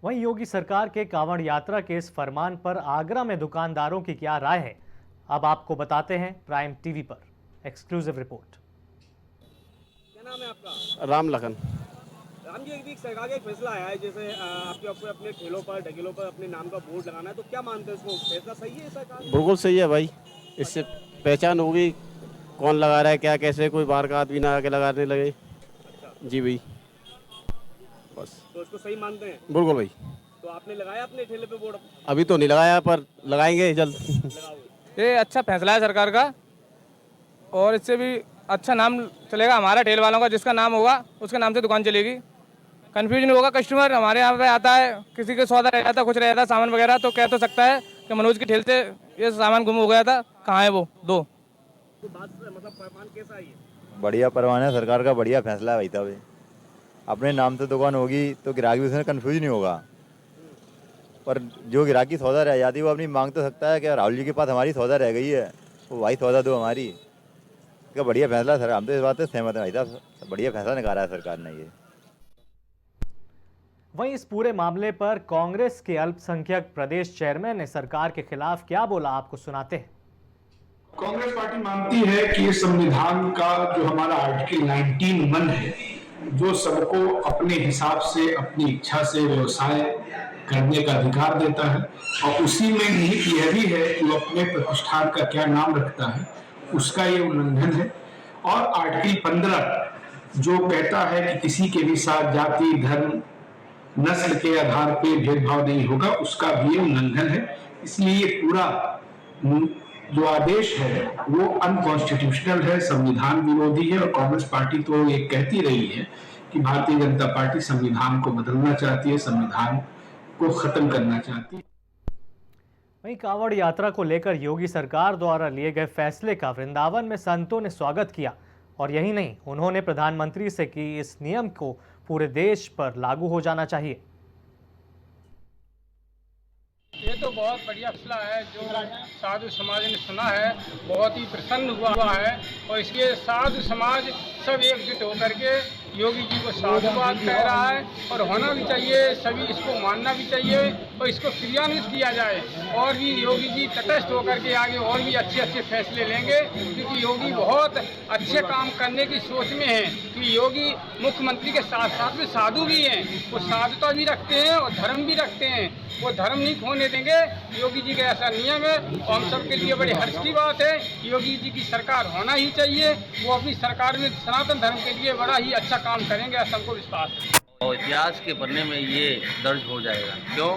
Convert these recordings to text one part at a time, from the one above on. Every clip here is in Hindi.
वहीं योगी सरकार के कांवड़ यात्रा के इस फरमान पर आगरा में दुकानदारों की क्या राय है, अब आपको बताते हैं प्राइम टीवी पर एक्सक्लूसिव रिपोर्ट। क्या नाम है आपका? राम लखन। राम जी, एक भी सरकार का एक फैसला आया है, जैसे आपके अपने ठेलों पर ढकेलों पर अपने नाम का बोर्ड लगाना है, तो क्या मानते हैं इसको? फैसला सही है सरकार? बिल्कुल सही है भाई, इससे पहचान होगी कौन लगा रहा है, क्या कैसे कोई बाहर का आदमी ना आके लगाने लगे। अच्छा, जी भाई, बस तो इसको सही मानते हैं? बिल्कुल भाई। तो आपने लगाया अपने ठेले पे बोर्ड? अभी तो नहीं लगाया पर लगाएंगे जल्द। लगाओगे? ये अच्छा फैसला है सरकार का और इससे भी अच्छा नाम चलेगा हमारा ठेल वालों का। जिसका नाम होगा उसके नाम से दुकान चलेगी, कन्फ्यूजन होगा। कस्टमर हमारे यहाँ पे आता है, किसी के सौदा रह जाता, कुछ रह जाता सामान वगैरह, तो कह तो सकता है कि मनोज की ठेल से ये सामान गुम हो गया था, कहाँ है वो दो। तो बात मतलब फरमान कैसा है ये? बढ़िया परवाना है, सरकार का बढ़िया फैसला है भाई साहब। अपने नाम से दुकान होगी तो ग्राहक भी उसमें कंफ्यूज नहीं होगा, पर जो ग्राहक की सौदा रह जाती है वो अपनी मांग तो सकता है कि राहुल जी के पास हमारी सौदा रह गई है, वो भाई सौदा दो हमारी। का बढ़िया फैसला सर, हम तो इस बात से सहमत हैं भाई साहब, बढ़िया फैसला निकाला है सरकार ने ये। वहीं इस पूरे मामले पर कांग्रेस के अल्पसंख्यक प्रदेश चेयरमैन ने सरकार के खिलाफ क्या बोला, आपको सुनाते हैं। कांग्रेस पार्टी मानती है कि ये संविधान का जो हमारा आर्टिकल 19(1) है, जो सबको अपने हिसाब से अपनी इच्छा से व्यवसाय करने का अधिकार देता है, और उसी में निहित यह भी है कि वो अपने प्रतिष्ठान का क्या नाम रखता है, उसका ये उल्लंघन है। और आर्टिकल 15 जो कहता है कि किसी के भी साथ जाति, धर्म, नस्ल के आधार पे भेदभाव नहीं होगा, उसका भी उल्लंघन है। इसलिए ये पूरा जो आदेश है वो अनकॉन्स्टिट्यूशनल है, संविधान विरोधी है। और कांग्रेस पार्टी तो ये कहती रही है कि भारतीय जनता पार्टी संविधान को बदलना चाहती है, संविधान को खत्म करना चाहती है। वहीं कांवड़ यात्रा को लेकर योगी सरकार द्वारा लिए गए फैसले का वृंदावन में संतों ने स्वागत किया, और यही नहीं, उन्होंने प्रधानमंत्री से कि इस नियम को पूरे देश पर लागू हो जाना चाहिए। ये तो बहुत बढ़िया फैसला है जो साधु समाज ने सुना है, बहुत ही प्रसन्न हुआ है। और इसके साधु समाज सब एकजुट होकर के योगी जी को साधुवाद कह रहा है, और होना भी चाहिए, सभी इसको मानना भी चाहिए और इसको क्रियान्वित किया जाए। और भी योगी जी तटस्थ होकर के आगे और भी अच्छे अच्छे फैसले लेंगे, क्योंकि योगी बहुत अच्छे काम करने की सोच में है। कि योगी मुख्यमंत्री के साथ साथ में साधु भी हैं, वो साधुता भी रखते हैं और धर्म भी रखते हैं, वो धर्म नहीं खोने देंगे। योगी जी का ऐसा नियम है और हम सबके लिए बड़ी हर्ष की बात है। योगी जी की सरकार होना ही चाहिए, वो अपनी सरकार में सनातन धर्म के लिए बड़ा ही अच्छा काम करेंगे, ऐसा हमको विश्वास है। और इतिहास के पन्ने में ये दर्ज हो जाएगा, क्यों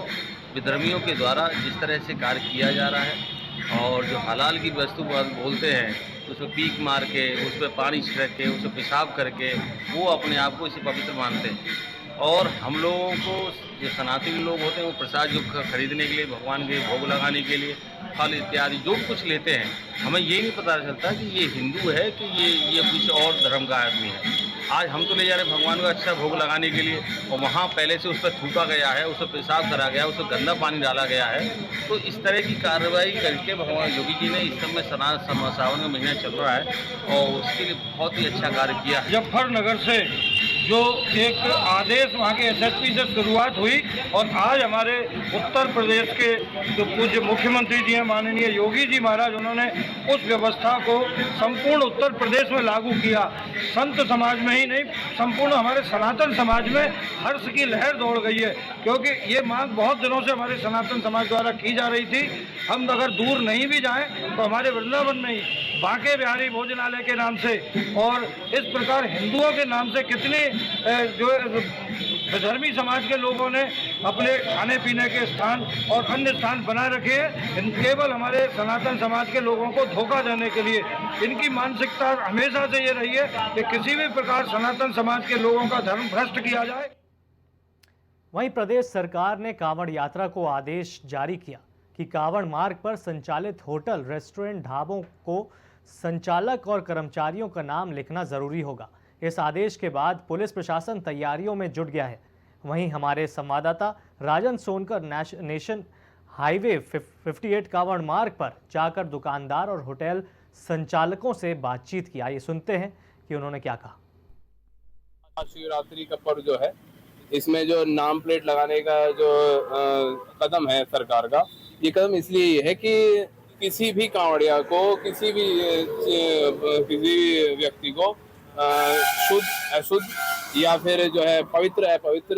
विधर्मियों के द्वारा जिस तरह से कार्य किया जा रहा है, और जो हलाल की वस्तु बोलते हैं उसमें पीक मार के, उस पर पानी छिड़क के, उसमें पेशाब करके वो अपने आप को इसे पवित्र मानते हैं। और हम लोगों को जो सनातनी लोग होते हैं वो प्रसाद जो खरीदने के लिए, भगवान के भोग लगाने के लिए फल इत्यादि जो कुछ लेते हैं, हमें ये नहीं पता चलता कि ये हिंदू है कि ये कुछ और धर्म का आदमी है। आज हम तो ले जा रहे हैं भगवान को अच्छा भोग लगाने के लिए, और वहाँ पहले से उस पर थूका गया है, उस पर पेशाब करा गया है, उस पर गंदा पानी डाला गया है। तो इस तरह की कार्रवाई करके भगवान योगी जी ने इस समय सावन का महीना चल रहा है और उसके लिए बहुत ही अच्छा कार्य किया। मुजफ्फरनगर से जो एक आदेश वहाँ के एसएसपी से शुरुआत हुई, और आज हमारे उत्तर प्रदेश के जो पूज्य मुख्यमंत्री जी हैं माननीय योगी जी महाराज, उन्होंने उस व्यवस्था को संपूर्ण उत्तर प्रदेश में लागू किया। संत समाज में ही नहीं, संपूर्ण हमारे सनातन समाज में हर्ष की लहर दौड़ गई है, क्योंकि ये मांग बहुत दिनों से हमारे सनातन समाज द्वारा की जा रही थी। हम अगर दूर नहीं भी जाएं तो हमारे वृंदावन में ही बांके बिहारी भोजनालय के नाम से और इस प्रकार हिंदुओं के नाम से कितने जो धर्मी समाज के लोगों ने अपने खाने पीने के स्थान और अन्य स्थान बना रखे हैं, केवल हमारे सनातन समाज के लोगों को धोखा देने के लिए। इनकी मानसिकता हमेशा से ये रही है कि किसी भी प्रकार सनातन समाज के लोगों का धर्म भ्रष्ट किया जाए। वहीं प्रदेश सरकार ने कांवड़ यात्रा को आदेश जारी किया कि कांवड़ मार्ग पर संचालित होटल, रेस्टोरेंट, ढाबों को संचालक और कर्मचारियों का नाम लिखना जरूरी होगा। इस आदेश के बाद पुलिस प्रशासन तैयारियों में जुट गया है। वहीं हमारे संवाददाता राजन सोनकर नेशन हाईवे 58 कांवड़ मार्ग पर जाकर दुकानदार और होटल संचालकों से बातचीत की। आइए सुनते हैं कि उन्होंने क्या कहा। शिवरात्रि का पर्व जो है इसमें जो नाम प्लेट लगाने का जो कदम है सरकार का, ये कदम इसलिए है कि किसी भी कांवड़िया को, किसी भी व्यक्ति को शुद्ध अशुद्ध या फिर जो है पवित्र अपवित्र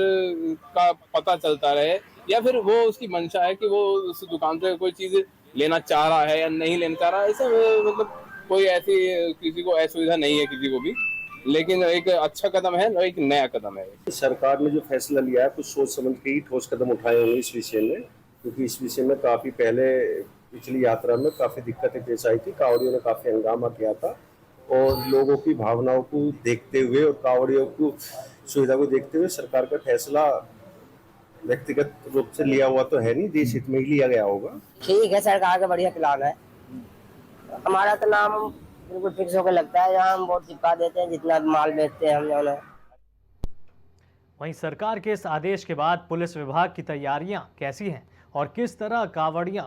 का पता चलता रहे, या फिर वो उसकी मंशा है कि वो उस दुकान से कोई चीज लेना चाह रहा है या नहीं लेना चाह रहा है। ऐसा मतलब कोई ऐसी किसी को असुविधा नहीं है किसी को भी, लेकिन एक अच्छा कदम है और एक नया कदम है। सरकार ने जो फैसला लिया है कुछ सोच समझ के ही ठोस कदम उठाए होंगे इस विषय में, क्योंकि इस विषय में काफी पहले पिछली यात्रा में काफी दिक्कतें पेश आई थी। कांवड़ियों ने काफी हंगामा किया था और लोगों की भावनाओं को देखते हुए और कांवड़ियों को सुविधा को देखते हुए सरकार का फैसला व्यक्तिगत रूप से लिया हुआ तो है नहीं, देश हित में ही लिया गया होगा। ठीक है, सरकार का बढ़िया प्लान है। हमारा तो नाम बिल्कुल फिक्स होकर लगता है, जहाँ हम वोट चिपका देते हैं, जितना माल बेचते हैं हम जो है। वहीं सरकार के इस आदेश के बाद पुलिस विभाग की तैयारियां कैसी हैं और किस तरह कांवड़ियां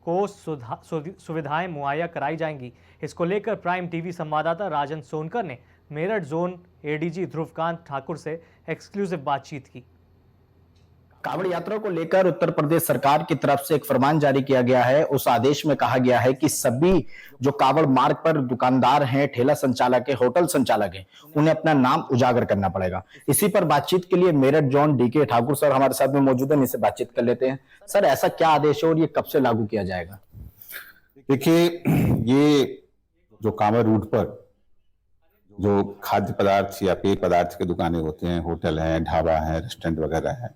को सुविधाएं मुहैया कराई जाएंगी, इसको लेकर प्राइम टीवी संवाददाता राजन सोनकर ने मेरठ जोन एडीजी ध्रुवकांत ठाकुर से एक्सक्लूसिव बातचीत की। कांवड़ यात्रा को लेकर उत्तर प्रदेश सरकार की तरफ से एक फरमान जारी किया गया है। उस आदेश में कहा गया है कि सभी जो कांवड़ मार्ग पर दुकानदार हैं, ठेला संचालक है, होटल संचालक है, उन्हें अपना नाम उजागर करना पड़ेगा। इसी पर बातचीत के लिए Meerut zone D K Thakur sir हमारे साथ में मौजूद है, इनसे बातचीत कर लेते हैं। सर, ऐसा क्या आदेश है और ये कब से लागू किया जाएगा? देखिए, ये जो कांवड़ रूट पर जो खाद्य पदार्थ या पेय पदार्थ की दुकानें होते हैं, होटल हैं, ढाबा है, रेस्टोरेंट वगैरह है,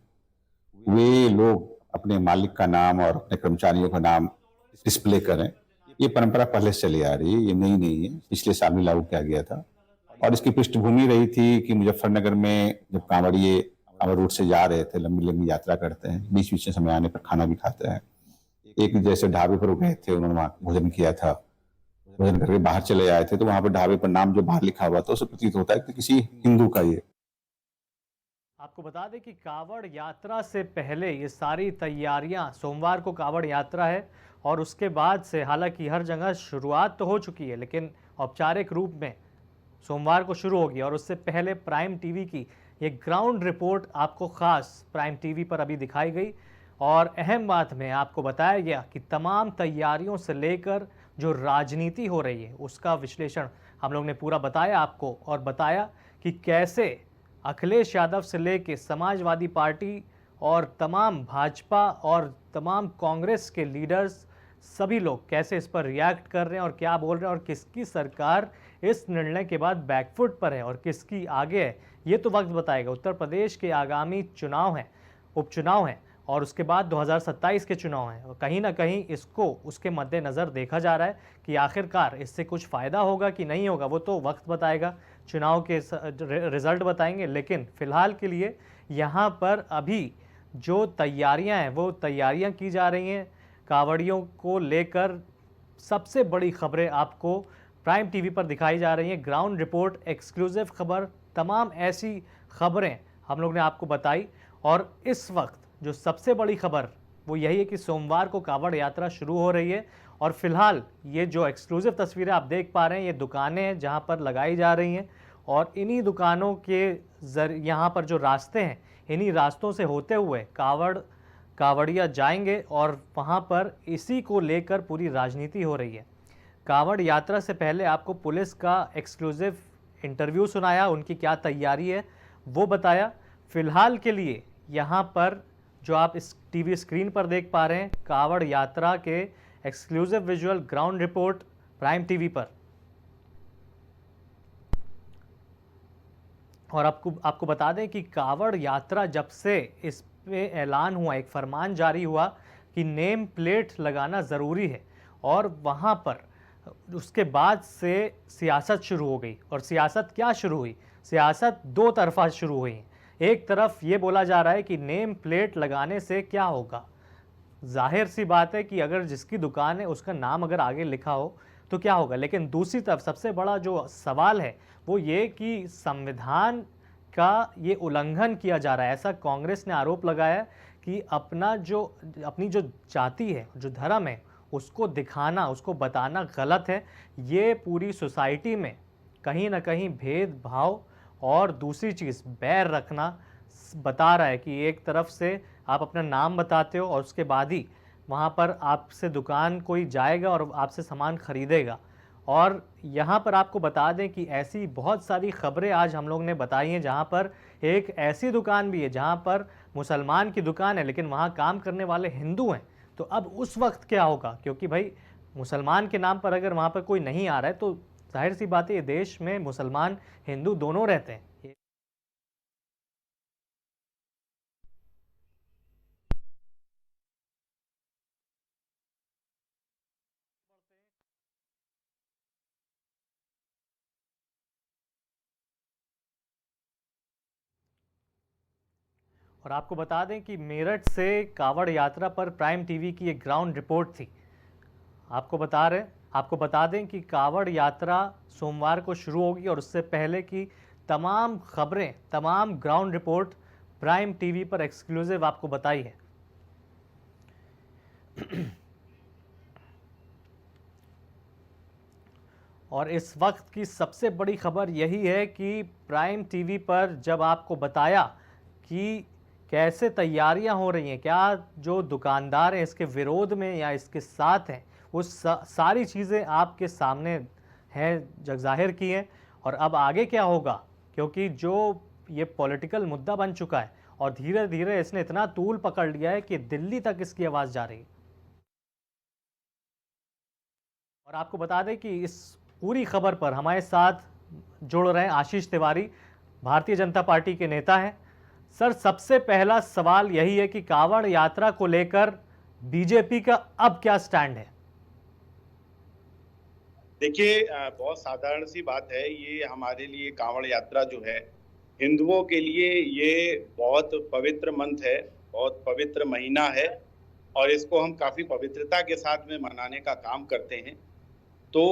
वे लोग अपने मालिक का नाम और अपने कर्मचारियों का नाम डिस्प्ले करें। ये परंपरा पहले से चली आ रही है, ये नई नहीं है, पिछले साल भी लागू किया गया था। और इसकी पृष्ठभूमि रही थी कि मुजफ्फरनगर में जब कांवड़िए कांवड़ रूट से जा रहे थे, लंबी लंबी यात्रा करते हैं, बीच बीच में समय आने पर खाना भी खाते हैं। एक जैसे ढाबे पर गए थे, उन्होंने वहाँ भोजन किया था, भोजन करके बाहर चले आए थे, तो वहां पर ढाबे पर नाम जो बाहर लिखा हुआ था उसे प्रतीत होता है कि किसी हिंदू का ये। आपको बता दें कि कांवड़ यात्रा से पहले ये सारी तैयारियां, सोमवार को कांवड़ यात्रा है और उसके बाद से हालांकि हर जगह शुरुआत तो हो चुकी है, लेकिन औपचारिक रूप में सोमवार को शुरू होगी। और उससे पहले प्राइम टीवी की ये ग्राउंड रिपोर्ट आपको ख़ास प्राइम टीवी पर अभी दिखाई गई और अहम बात में आपको बताया गया कि तमाम तैयारियों से लेकर जो राजनीति हो रही है उसका विश्लेषण हम लोग ने पूरा बताया आपको, और बताया कि कैसे अखिलेश यादव से लेके समाजवादी पार्टी और तमाम भाजपा और तमाम कांग्रेस के लीडर्स, सभी लोग कैसे इस पर रिएक्ट कर रहे हैं और क्या बोल रहे हैं, और किसकी सरकार इस निर्णय के बाद बैकफुट पर है और किसकी आगे है, ये तो वक्त बताएगा। उत्तर प्रदेश के आगामी चुनाव हैं, उपचुनाव हैं और उसके बाद 2027 के चुनाव हैं, और कहीं ना कहीं इसको उसके मद्देनज़र देखा जा रहा है कि आखिरकार इससे कुछ फ़ायदा होगा कि नहीं होगा, वो तो वक्त बताएगा, चुनाव के रिज़ल्ट बताएंगे। लेकिन फ़िलहाल के लिए यहाँ पर अभी जो तैयारियाँ हैं वो तैयारियाँ की जा रही हैं कांवड़ियों को लेकर। सबसे बड़ी खबरें आपको प्राइम टीवी पर दिखाई जा रही हैं, ग्राउंड रिपोर्ट, एक्सक्लूसिव खबर, तमाम ऐसी खबरें हम लोग ने आपको बताई। और इस वक्त जो सबसे बड़ी खबर वो यही है कि सोमवार को कांवड़ यात्रा शुरू हो रही है और फिलहाल ये जो एक्सक्लूसिव तस्वीरें आप देख पा रहे हैं, ये दुकानें हैं जहाँ पर लगाई जा रही हैं और इन्हीं दुकानों के यहाँ पर जो रास्ते हैं, इन्हीं रास्तों से होते हुए कांवड़िया जाएंगे और वहाँ पर इसी को लेकर पूरी राजनीति हो रही है। कांवड़ यात्रा से पहले आपको पुलिस का एक्सक्लूसिव इंटरव्यू सुनाया, उनकी क्या तैयारी है वो बताया। फ़िलहाल के लिए यहाँ पर जो आप इस टीवी स्क्रीन पर देख पा रहे हैं, कांवड़ यात्रा के exclusive visual ground report prime TV पर। और आपको बता दें कि कांवड़ यात्रा जब से इस पे ऐलान हुआ, एक फरमान जारी हुआ कि नेम प्लेट लगाना ज़रूरी है, और वहाँ पर उसके बाद से सियासत शुरू हो गई। और सियासत क्या शुरू हुई? सियासत दो तरफा शुरू हुई। एक तरफ ये बोला जा रहा है कि नेम प्लेट लगाने से क्या होगा, जाहिर सी बात है कि अगर जिसकी दुकान है उसका नाम अगर आगे लिखा हो तो क्या होगा। लेकिन दूसरी तरफ सबसे बड़ा जो सवाल है वो ये कि संविधान का ये उल्लंघन किया जा रहा है। ऐसा कांग्रेस ने आरोप लगाया कि अपनी जो जाति है, जो धर्म है, उसको दिखाना, उसको बताना गलत है। ये पूरी सोसाइटी में कहीं ना कहीं भेदभाव और दूसरी चीज़ बैर रखना बता रहा है कि एक तरफ से आप अपना नाम बताते हो और उसके बाद ही वहाँ पर आपसे दुकान कोई जाएगा और आपसे सामान खरीदेगा। और यहाँ पर आपको बता दें कि ऐसी बहुत सारी खबरें आज हम लोग ने बताई हैं, जहाँ पर एक ऐसी दुकान भी है जहाँ पर मुसलमान की दुकान है लेकिन वहाँ काम करने वाले हिंदू हैं। तो अब उस वक्त क्या होगा, क्योंकि भाई मुसलमान के नाम पर अगर वहाँ पर कोई नहीं आ रहा है तो जाहिर सी बात है ये देश में मुसलमान हिंदू दोनों रहते हैं। और आपको बता दें कि मेरठ से कावड़ यात्रा पर प्राइम टीवी की एक ग्राउंड रिपोर्ट थी। आपको बता दें कि कावड़ यात्रा सोमवार को शुरू होगी और उससे पहले की तमाम खबरें, तमाम ग्राउंड रिपोर्ट प्राइम टीवी पर एक्सक्लूसिव आपको बताई है। और इस वक्त की सबसे बड़ी खबर यही है कि प्राइम टीवी पर जब आपको बताया कि कैसे तैयारियां हो रही हैं, क्या जो दुकानदार हैं इसके विरोध में या इसके साथ हैं, वो सारी चीज़ें आपके सामने हैं, जग जाहिर की हैं। और अब आगे क्या होगा, क्योंकि जो ये पॉलिटिकल मुद्दा बन चुका है और धीरे धीरे इसने इतना तूल पकड़ लिया है कि दिल्ली तक इसकी आवाज़ जा रही है। और आपको बता दें कि इस पूरी खबर पर हमारे साथ जुड़ रहे हैं आशीष तिवारी, भारतीय जनता पार्टी के नेता हैं। सर, सबसे पहला सवाल यही है कि कावड़ यात्रा को लेकर बीजेपी का अब क्या स्टैंड है? देखिए, बहुत साधारण सी बात है। ये हमारे लिए कावड़ यात्रा जो है, हिंदुओं के लिए ये बहुत पवित्र मंथ है, बहुत पवित्र महीना है और इसको हम काफी पवित्रता के साथ में मनाने का काम करते हैं। तो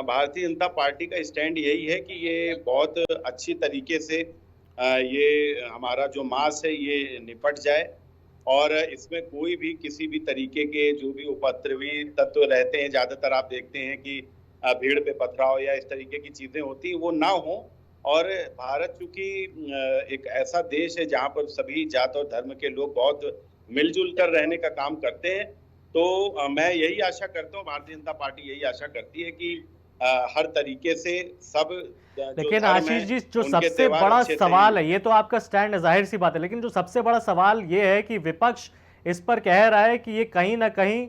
भारतीय जनता पार्टी का स्टैंड यही है कि ये बहुत अच्छी तरीके से ये हमारा जो मास है ये निपट जाए और इसमें कोई भी किसी भी तरीके के जो भी उपद्रवी तत्व रहते हैं, ज्यादातर आप देखते हैं कि भीड़ पे पथराव या इस तरीके की चीजें होती हैं, वो ना हो। और भारत चूंकि एक ऐसा देश है जहाँ पर सभी जात और धर्म के लोग बहुत मिलजुल कर रहने का काम करते हैं, तो मैं यही आशा करता हूँ, भारतीय जनता पार्टी यही आशा करती है कि हर तरीके से सब। लेकिन आशीष जी, जो सबसे बड़ा सवाल है, ये तो आपका स्टैंड है, जाहिर सी बात है, लेकिन जो सबसे बड़ा सवाल ये है कि विपक्ष इस पर कह रहा है कि ये कहीं ना कहीं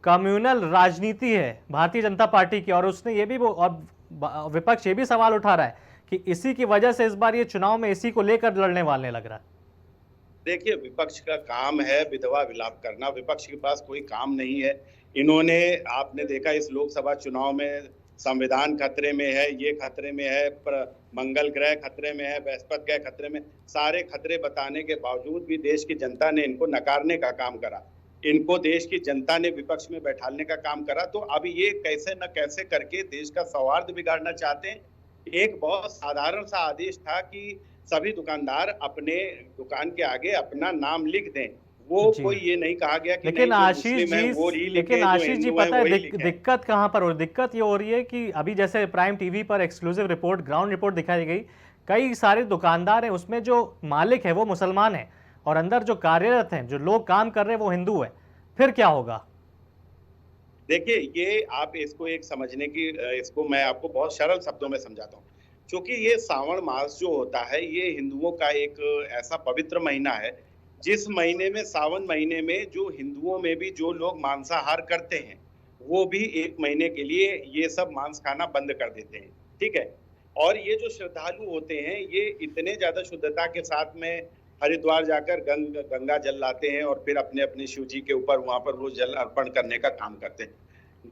कम्युनल राजनीति है भारतीय जनता पार्टी की। और उसने ये भी और विपक्ष ये भी सवाल उठा रहा है कि इसी की वजह से इस बार ये चुनाव में इसी को लेकर लड़ने वाले लग रहा है। देखिए, विपक्ष का काम है विधवा विलाप करना, विपक्ष के पास कोई काम नहीं है। इन्होंने, आपने देखा इस लोकसभा चुनाव में संविधान खतरे में है, ये खतरे में है, मंगल ग्रह खतरे में है, बृहस्पति ग्रह खतरे में, सारे खतरे बताने के बावजूद भी देश की जनता ने इनको नकारने का काम करा, इनको देश की जनता ने विपक्ष में बैठालने का काम करा। तो अब ये कैसे न कैसे करके देश का सौहार्द बिगाड़ना चाहते हैं। एक बहुत साधारण सा आदेश था कि सभी दुकानदार अपने दुकान के आगे अपना नाम लिख दें, वो कोई ये नहीं कहा गया कि लेकिन आशीष जी पता है दिक्कत कहाँ पर हो रही है? दिक्कत ये हो रही है कि अभी जैसे प्राइम टीवी पर एक्सक्लूसिव रिपोर्ट, ग्राउंड रिपोर्ट दिखाई गई, कई सारे दुकानदार हैं, उसमें जो मालिक है वो मुसलमान है और अंदर जो कार्यरत हैं, जो लोग काम कर रहे हैं वो हिंदू है। फिर क्या होगा? देखिए, ये आप इसको एक समझने की, इसको मैं आपको बहुत सरल शब्दों में समझाता हूँ। क्योंकि ये सावन मास जो होता है, ये हिंदुओं का एक ऐसा पवित्र महीना है जिस महीने में, सावन महीने में, जो हिंदुओं में भी जो लोग मांसाहार करते हैं वो भी एक महीने के लिए ये सब मांस खाना बंद कर देते हैं, ठीक है। और ये जो श्रद्धालु होते हैं, ये इतने ज्यादा शुद्धता के साथ में हरिद्वार जाकर गंगा जल लाते हैं और फिर अपने अपने शिव जी के ऊपर वहां पर वो जल अर्पण करने का काम करते हैं।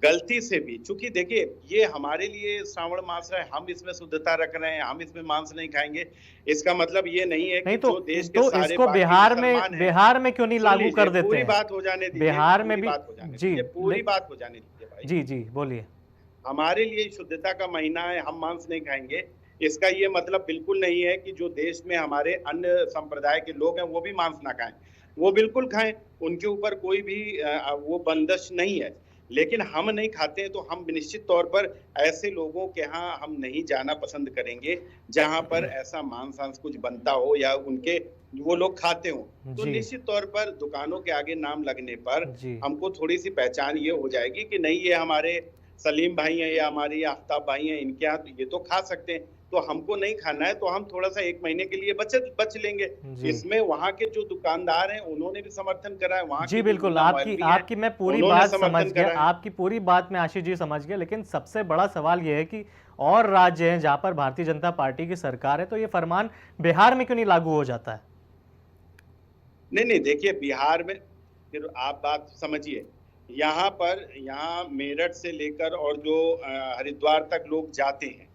गलती से भी, चूंकि देखिए ये हमारे लिए श्रावण मास है, हम इसमें शुद्धता रख रहे हैं, हम इसमें मांस नहीं खाएंगे, इसका मतलब ये नहीं है कि तो, जो देश के तो सारे इसको बिहार में क्यों नहीं लागू कर देते? पूरी बात हो जाने दीजिए, बिहार में भी पूरी बात हो जाने दीजिए भाई। जी बोलिए। हमारे लिए शुद्धता का महीना है, हम मांस नहीं खाएंगे, इसका ये मतलब बिल्कुल नहीं है कि जो देश में हमारे अन्य संप्रदाय के लोग हैं वो भी मांस ना खाएं, वो बिल्कुल खाएं, उनके ऊपर कोई भी वो बंदिश नहीं है। लेकिन हम नहीं खाते हैं तो हम निश्चित तौर पर ऐसे लोगों के यहाँ हम नहीं जाना पसंद करेंगे जहां पर ऐसा मांस कुछ बनता हो या उनके वो लोग खाते हों, तो जी। निश्चित तौर पर दुकानों के आगे नाम लगने पर जी। हमको थोड़ी सी पहचान ये हो जाएगी कि नहीं, ये हमारे सलीम भाई हैं या हमारी आफ्ताब भाई हैं, इनके यहाँ तो ये तो खा सकते हैं, तो हमको नहीं खाना है, तो हम थोड़ा सा 1 महीने के लिए बच लेंगे। जी। इसमें वहाँ के जो दुकानदार हैं उन्होंने भी समर्थन करा है, वहाँ जी के बिल्कुल, जो आपकी आपकी मैं पूरी उन्होंने बात समर्थन समझ गया, करा है। आपकी पूरी बात मैं आशीष जी समझ गया, लेकिन सबसे बड़ा सवाल ये है कि और राज्य हैं जहां पर भारतीय जनता पार्टी की सरकार है, तो ये फरमान बिहार में क्यों नहीं लागू हो जाता है? नहीं, देखिए बिहार में, फिर आप बात समझिए, यहाँ मेरठ से लेकर और जो हरिद्वार तक लोग जाते हैं,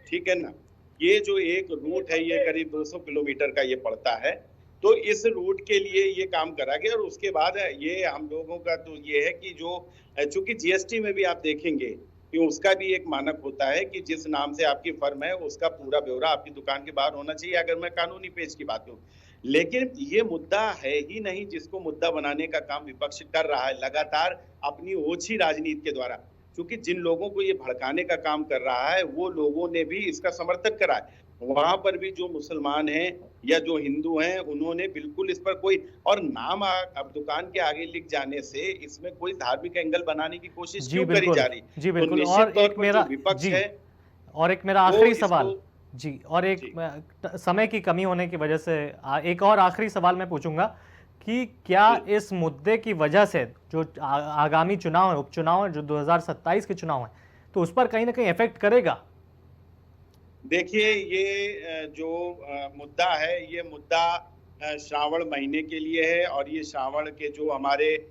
ठीक है ना, ये जो एक रूट है ये करीब 200 किलोमीटर का ये पड़ता है, तो इस रूट के लिए ये काम करा गया। और उसके बाद ये हम लोगों का तो ये है कि जो चूंकि जीएसटी में भी आप देखेंगे कि उसका भी एक मानक होता है कि जिस नाम से आपकी फर्म है उसका पूरा ब्यौरा आपकी दुकान के बाहर होना चाहिए, अगर मैं कानूनी पेश की बात करूं। लेकिन ये मुद्दा है ही नहीं जिसको मुद्दा बनाने का काम विपक्ष कर रहा है लगातार अपनी ओछी राजनीति के द्वारा, क्योंकि जिन लोगों को ये भड़काने का काम कर रहा है वो लोगों ने भी इसका समर्थन करा है। वहां पर भी जो मुसलमान हैं या जो हिंदू हैं उन्होंने बिल्कुल इस पर कोई और नाम अब दुकान के आगे लिख जाने से इसमें कोई धार्मिक एंगल बनाने की कोशिश जी क्यों करी बिल्कुल, जा रही? जी तो बिल्कुल। निश्चित और तौर एक पर मेरा जो विपक्ष जी, है और एक मेरा वो आखिरी इसको सवाल जी, और एक समय की कमी होने की वजह से एक और आखिरी सवाल मैं पूछूंगा कि क्या इस मुद्दे की वजह से जो आगामी चुनाव है, उपचुनाव है, जो 2027 के चुनाव हैं, तो उस पर कहीं ना कहीं इफेक्ट करेगा? देखिए ये जो मुद्दा है ये मुद्दा श्रावण महीने के लिए है, और ये श्रावण के जो हमारे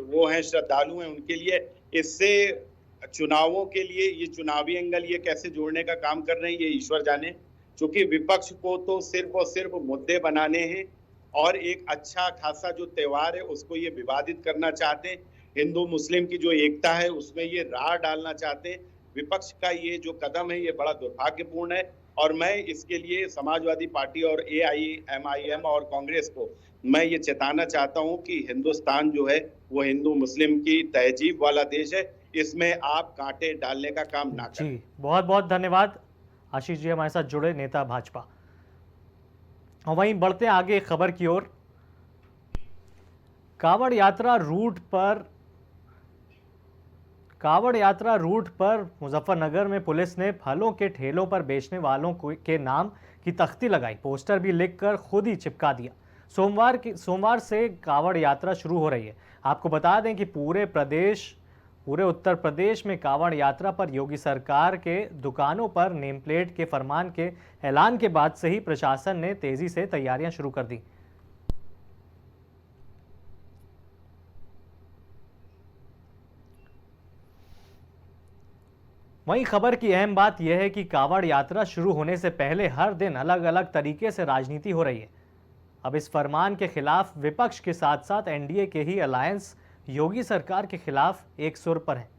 वो हैं श्रद्धालु हैं उनके लिए, इससे चुनावों के लिए ये चुनावी एंगल ये कैसे जोड़ने का काम कर रहे हैं ये ईश्वर जाने, क्योंकि विपक्ष को तो सिर्फ और सिर्फ मुद्दे बनाने हैं और एक अच्छा खासा जो त्योहार है उसको ये विवादित करना चाहते हैं। हिंदू मुस्लिम की जो एकता है उसमें ये राह डालना चाहते हैं। विपक्ष का ये जो कदम है ये बड़ा दुर्भाग्यपूर्ण है, और मैं इसके लिए समाजवादी पार्टी और AIMIM और कांग्रेस को मैं ये चेताना चाहता हूं कि हिंदुस्तान जो है वो हिंदू मुस्लिम की तहजीब वाला देश है, इसमें आप कांटे डालने का काम ना करें। जी बहुत बहुत धन्यवाद आशीष जी, हमारे साथ जुड़े नेता भाजपा। और वहीं बढ़ते आगे खबर की ओर, कावड़ यात्रा रूट पर मुजफ्फरनगर में पुलिस ने फलों के ठेलों पर बेचने वालों के नाम की तख्ती लगाई, पोस्टर भी लिखकर खुद ही चिपका दिया। सोमवार से कावड़ यात्रा शुरू हो रही है। आपको बता दें कि पूरे उत्तर प्रदेश में कावड़ यात्रा पर योगी सरकार के दुकानों पर नेम प्लेट के फरमान के ऐलान के बाद से ही प्रशासन ने तेजी से तैयारियां शुरू कर दी। वहीं खबर की अहम बात यह है कि कावड़ यात्रा शुरू होने से पहले हर दिन अलग अलग तरीके से राजनीति हो रही है। अब इस फरमान के खिलाफ विपक्ष के साथ साथ एनडीए के ही अलायंस योगी सरकार के खिलाफ एक सुर पर है।